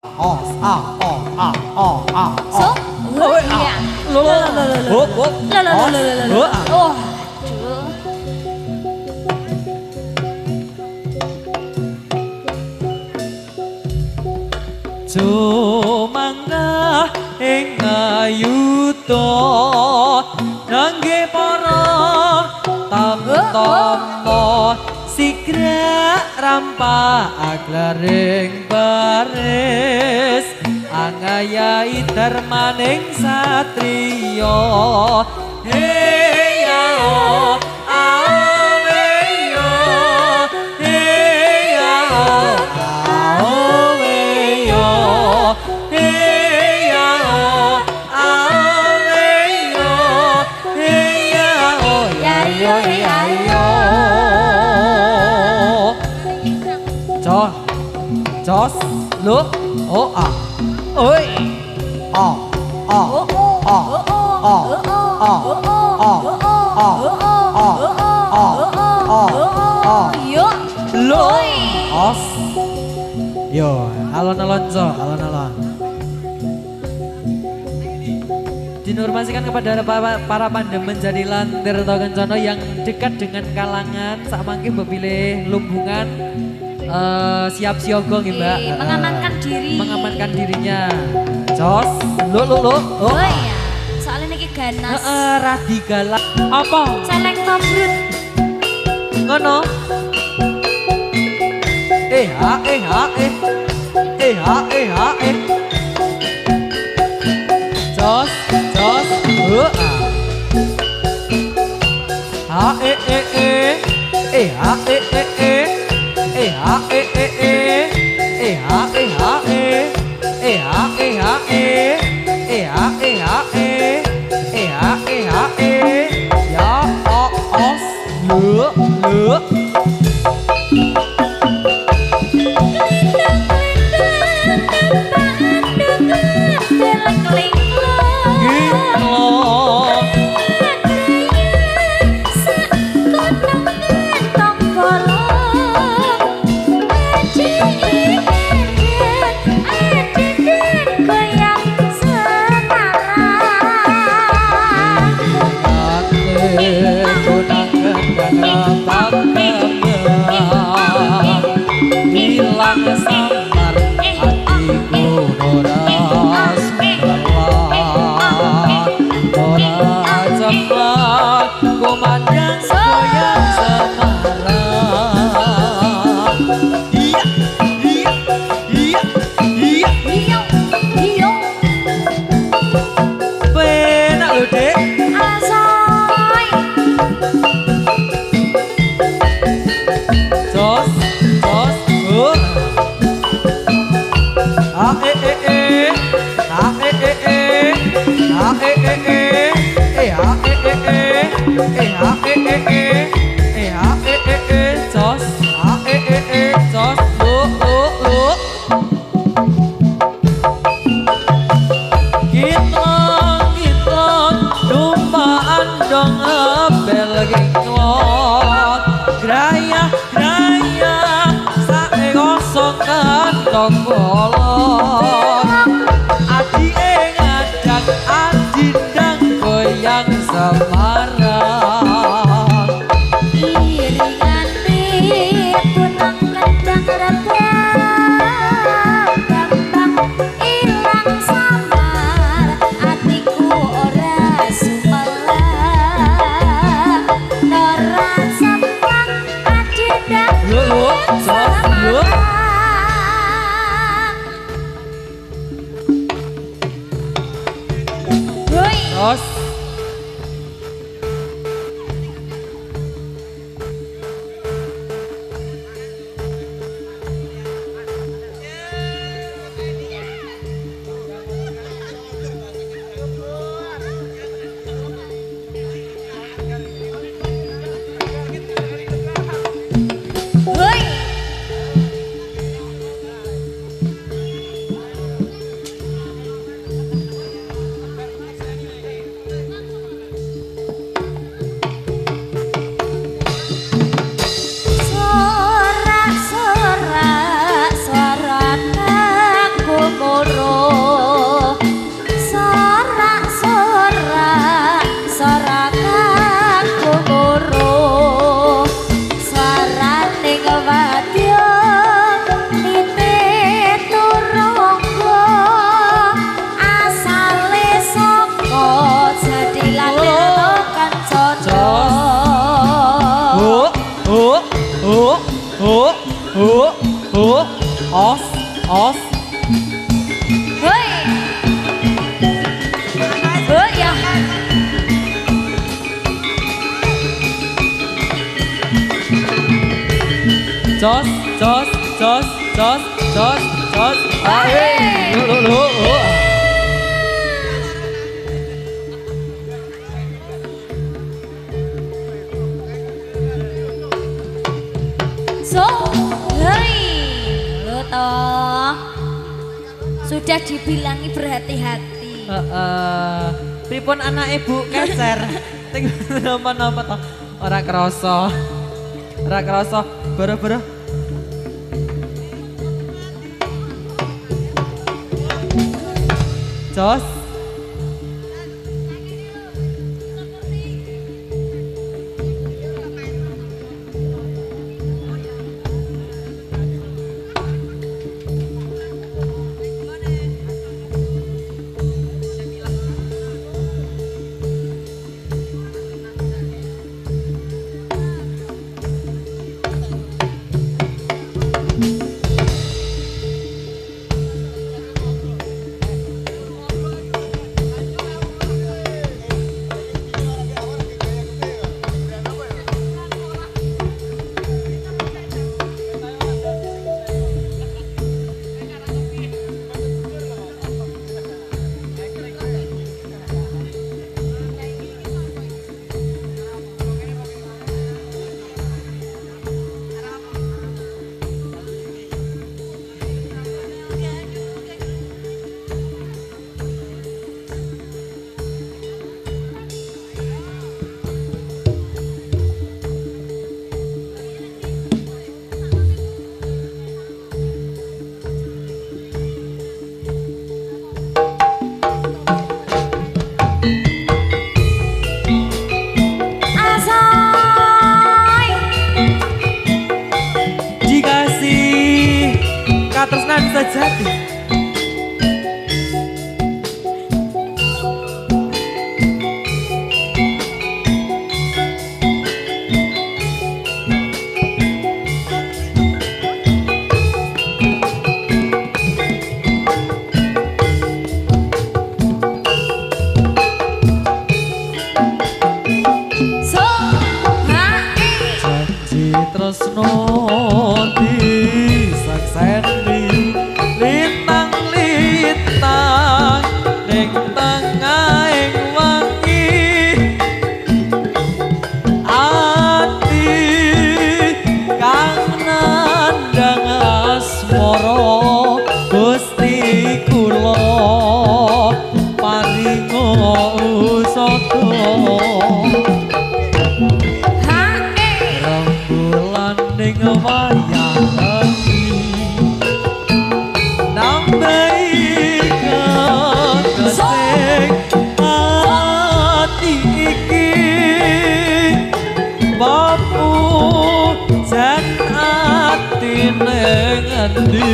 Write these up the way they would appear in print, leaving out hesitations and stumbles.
So, iya. Oh, aduh. Jumangga ing ayuto nangge para tamtama sigra rampa aglaring baris angayai darmaning satriya hey ya Jos, look, oi, yo, alon-alon so, alon-alon. Dinurmasikan kepada para pandemen jadi lantir atau kencono yang dekat dengan kalangan sak mangke bepilih lumbungan siap siaga nggih Mbak. Mengamankan diri. Mengamankan dirinya. Jos, lu. Oh iya, soalnya niki ganas. Radi galak. Apa? Celeng tobrut. Ngono. Ha. Jos. Hoi. Oh ya. Jos, jos, jos, jos, jos, jos. Ayo, lu. So, hei, lo toh sudah dibilangi berhati-hati. Pripun anak ibu keser. Ting napa-napa toh. Ora krasa. Ora krasa. Boro-boro. Jos. Katresnan sejati. So, Janji tresno disakseni lintang-lintang ning tengahing wengi ati kang nandhang asmara Gusti kula paringa usada rembulan ning wayah wengi nambahi kesing ati iki bapu jan ati ning endi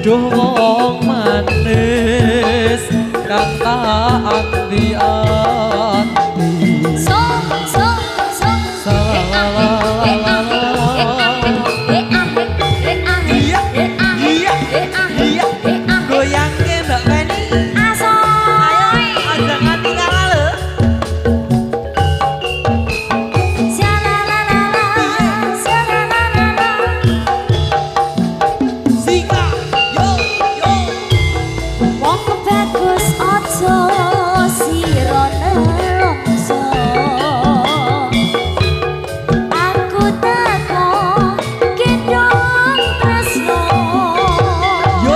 duh wong manis kang tak ati-ati so, goyangke Mbak Feni asoy. aja ngati kalah lho Sika yo Wong bagus aja sira nelongso. Aku teko gendong tresno. yo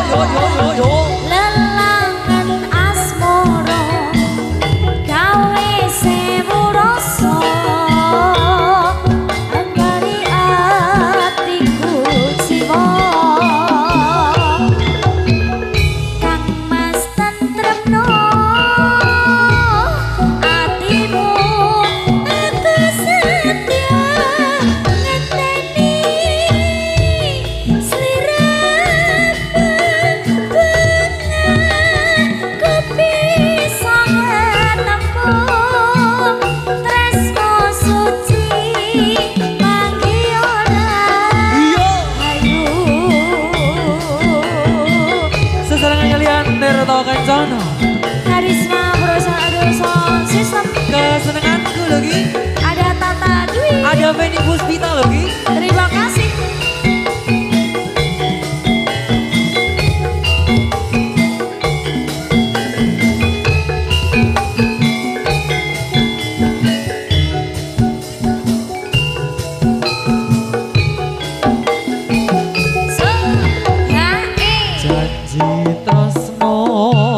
Wijaksono. Karisma perusahaan audio sound system. Kesenanganku lagi. Ada Tata Dwi. Ada Feni Puspita lagi. Terima kasih. Janji tresno